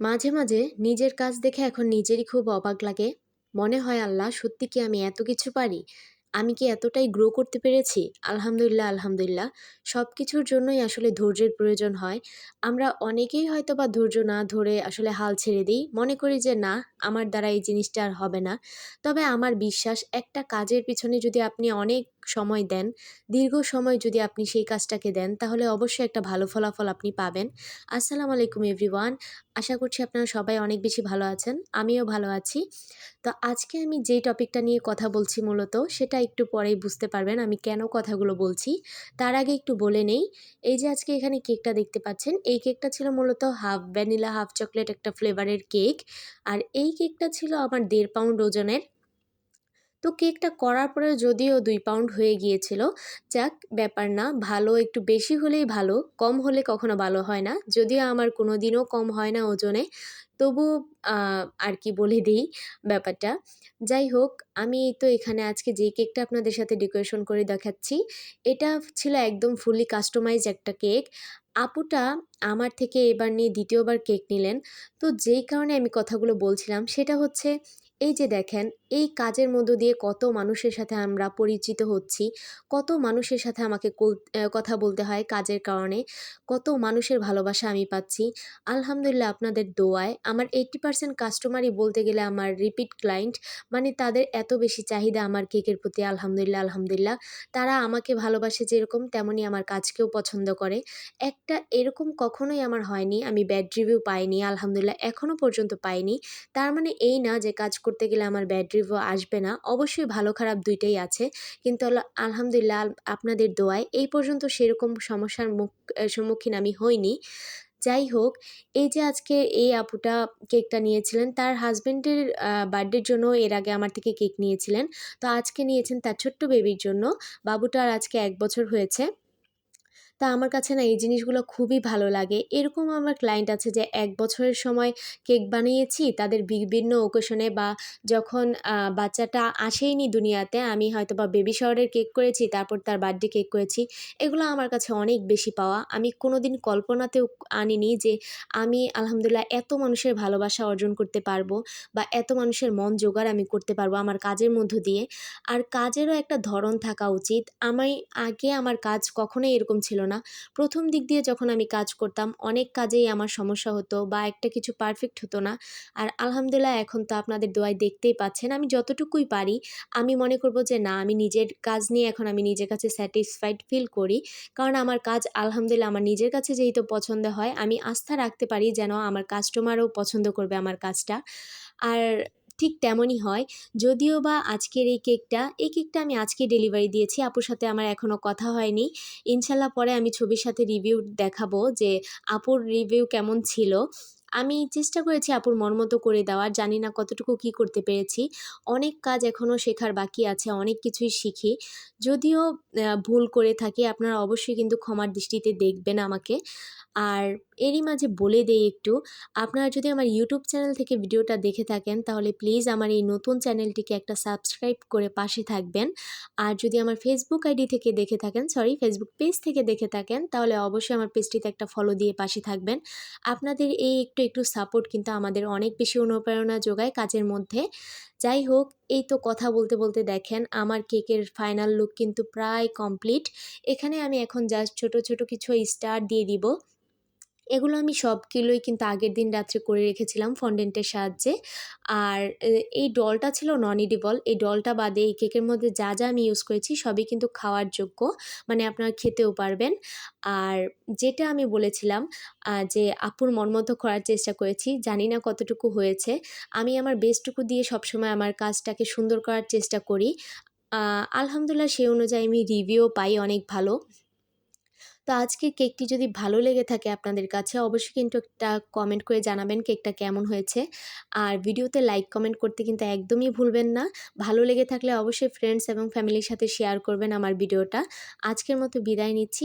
মাঝে, মাঝে নিজের কাজ দেখে এখন নিজেরই খুব অবাক লাগে। মনে হয় আল্লাহ সত্যি কি আমি এত কিছু পারি? আমি কি এতটাই গ্রো করতে পেরেছি? আলহামদুলিল্লাহ, আলহামদুলিল্লাহ। সবকিছুর জন্যই আসলে ধৈর্যের প্রয়োজন হয়। আমরা অনেকেই হয়তোবা ধৈর্য না ধরে আসলে হাল ছেড়ে দেই। মনে করি যে না, আমার দ্বারা এই জিনিসটা আর হবে না। তবে আমার বিশ্বাস একটা কাজের পিছনে যদি আপনি অনেক সময় দেন, দীর্ঘ সময় যদি আপনি সেই কাজটাকে দেন তাহলে অবশ্যই একটা ভালো ফলাফল আপনি পাবেন। আসসালামু আলাইকুম এভরিওয়ান। আশা করছি আপনারা সবাই অনেক বেশি ভালো আছেন। আমিও ভালো আছি। তো আজকে আমি যেই টপিকটা নিয়ে কথা বলছি মূলত সেটা একটু পরেই বুঝতে পারবেন আমি কেন কথাগুলো বলছি। তার আগে একটু বলে নেই, এই যে আজকে এখানে কেকটা দেখতে পাচ্ছেন, এই কেকটা ছিল মূলত হাফ ভ্যানিলা হাফ চকোলেট একটা ফ্লেভারের কেক। আর এই কেকটা ছিল আমার ১.৫ পাউন্ড ওজনের। তো কেকটা করার পরে যদিও ২ পাউন্ড হয়ে গিয়েছিল, যাক ব্যাপার না, ভালো একটু বেশি হলেই ভালো, কম হলে কখনো ভালো হয় না। যদিও আমার কোনোদিনও কম হয় না ওজনে, তবুও আ আর কি বলে দেই ব্যাপারটা। যাই হোক, আমি এই তো এখানে আজকে যেই কেকটা আপনাদের সাথে ডেকোরেশন করে দেখাচ্ছি, এটা ছিল একদম ফুললি কাস্টমাইজড একটা কেক। আপুটা আমার থেকে এবার নিয়ে ২য় বার কেক নিলেন। তো যেই কারণে আমি কথাগুলো বলছিলাম সেটা হচ্ছে, এই যে দেখেন, এই কাজের মধ্য দিয়ে কত মানুষের সাথে আমরা পরিচিত হচ্ছি, কত মানুষের সাথে আমাকে কথা বলতে হয় কাজের কারণে, কত মানুষের ভালোবাসা আমি পাচ্ছি। আলহামদুলিল্লাহ আপনাদের দোয়ায় আমার 80% কাস্টমারই বলতে গেলে আমার রিপিট ক্লায়েন্ট। মানে তাদের এত বেশি চাহিদা আমার কেকের প্রতি, আলহামদুলিল্লাহ, আলহামদুলিল্লাহ। তারা আমাকে ভালোবাসে যেরকম তেমনই আমার কাজকেও পছন্দ করে। একটা এরকম কখনোই আমার হয়নি আমি ব্যাড রিভিউ পাইনি, আলহামদুলিল্লাহ এখনো পর্যন্ত পাইনি। তার মানে এই না যে কাজ করতে গেলে আমার ব্যাড রিভিউ আসবে না। অবশ্যই ভালো খারাপ ২ টাই আছে। কিন্তু আলহামদুলিল্লাহ আপনাদের দোয়ায় এই পর্যন্ত সেরকম সমস্যার সম্মুখীন আমি হইনি। যাই হোক, এই যে আজকে এই আপুটা কেকটা নিয়েছিলেন তার হাসব্যান্ডের বার্থডের জন্য এর আগে আমার থেকে কেক নিয়েছিলেন। তো আজকে নিয়েছেন তার ছোট্ট বেবির জন্য। বাবুটার আজকে ১ বছর হয়েছে। তা আমার কাছে না এই জিনিসগুলো খুবই ভালো লাগে। এরকম আমার ক্লায়েন্ট আছে যে ১ বছরের সময় কেক বানিয়েছি তাদের বিভিন্ন অকেশনে, বা যখন বাচ্চাটা আসেইনি দুনিয়াতে, আমি হয়তোবা বেবি শাওয়ারের কেক করেছি, তারপর তার বার্থডে কেক করেছি। এগুলো আমার কাছে অনেক বেশি পাওয়া। আমি কোনোদিন কল্পনাতেও আনিনি যে আমি আলহামদুলিল্লাহ এত মানুষের ভালোবাসা অর্জন করতে পারবো, বা এত মানুষের মন জোগাড় আমি করতে পারবো আমার কাজের মধ্য দিয়ে। আর কাজেরও একটা ধরন থাকা উচিত। আগে আমার কাজ কখনোই এরকম ছিল না। ১ম দিক দিয়ে যখন আমি কাজ করতাম অনেক কাজেই আমার সমস্যা হতো বা একটা কিছু পারফেক্ট হতো না। আর আলহামদুলিল্লাহ এখন তো আপনাদের দোয়ায় দেখতেই পাচ্ছেন আমি যতটুকুই পারি, আমি মনে করব যে না, আমি নিজের কাজ নিয়ে এখন আমি নিজের কাছে স্যাটিসফাইড ফিল করি। কারণ আমার কাজ আলহামদুলিল্লাহ আমার নিজের কাছে যেহেতু পছন্দ হয়, আমি আস্থা রাখতে পারি যেন আমার কাস্টমারও পছন্দ করবে আমার কাজটা। আর ঠিক তেমনই হয়। যদিও বা আজকের এই কেকটা আমি আজকে ডেলিভারি দিয়েছি। আপুর সাথে আমার এখনো কথা হয়নি। ইনশাআল্লাহ পরে আমি ছবির সাথে রিভিউ দেখাবো যে আপুর রিভিউ কেমন ছিল। আমি চেষ্টা করেছি আপুর মন মতো করে দেওয়ার। জানি না কতটুকু কী করতে পেরেছি। অনেক কাজ এখনও শেখার বাকি আছে, অনেক কিছুই শিখি। যদিও ভুল করে থাকি আপনারা অবশ্যই কিন্তু ক্ষমার দৃষ্টিতে দেখবেন আমাকে। আর এরই মাঝে বলে দেই একটু, আপনারা যদি আমার ইউটিউব চ্যানেল থেকে ভিডিওটা দেখে থাকেন তাহলে প্লিজ আমার এই নতুন চ্যানেলটিকে একটা সাবস্ক্রাইব করে পাশে থাকবেন। আর যদি আমার ফেসবুক আইডি থেকে দেখে থাকেন, ফেসবুক পেজ থেকে দেখে থাকেন, তাহলে অবশ্যই আমার পেজটিতে একটা ফলো দিয়ে পাশে থাকবেন। আপনাদের এই একটু একটু সাপোর্ট কিন্তু আমাদের অনেক বেশি অনুপ্রেরণা যোগায় কাজের মধ্যে। যাই হোক, এই তো কথা বলতে বলতে দেখেন আমার কেকের ফাইনাল লুক কিন্তু প্রায় কমপ্লিট। এখানে আমি এখন জাস্ট ছোট ছোট কিছু স্টার দিয়ে দিব। এগুলো আমি সবগুলোই কিন্তু আগের দিন রাত্রে করে রেখেছিলাম ফন্ডেন্টের সাহায্যে। আর এই ডলটা ছিল নন এডিবল। এই ডলটা বাদে এই কেকের মধ্যে যা যা আমি ইউজ করেছি সবই কিন্তু খাওয়ার যোগ্য, মানে আপনারা খেতেও পারবেন। আর যেটা আমি বলেছিলাম যে আপুর মন মতো করার চেষ্টা করেছি, জানি না কতটুকু হয়েছে। আমি আমার বেস্টটুকু দিয়ে সবসময় আমার কাজটাকে সুন্দর করার চেষ্টা করি। আলহামদুলিল্লাহ সেই অনুযায়ী আমি রিভিউ পাই অনেক ভালো। তো আজকের কেকটি যদি ভালো লেগে থাকে আপনাদের কাছে অবশ্যই কিন্তু একটা কমেন্ট করে জানাবেন কেকটা কেমন হয়েছে। আর ভিডিওতে লাইক কমেন্ট করতে কিন্তু একদমই ভুলবেন না। ভালো লেগে থাকলে অবশ্যই ফ্রেন্ডস এবং ফ্যামিলির সাথে শেয়ার করবেন আমার ভিডিওটা। আজকের মতো বিদায় নিচ্ছি।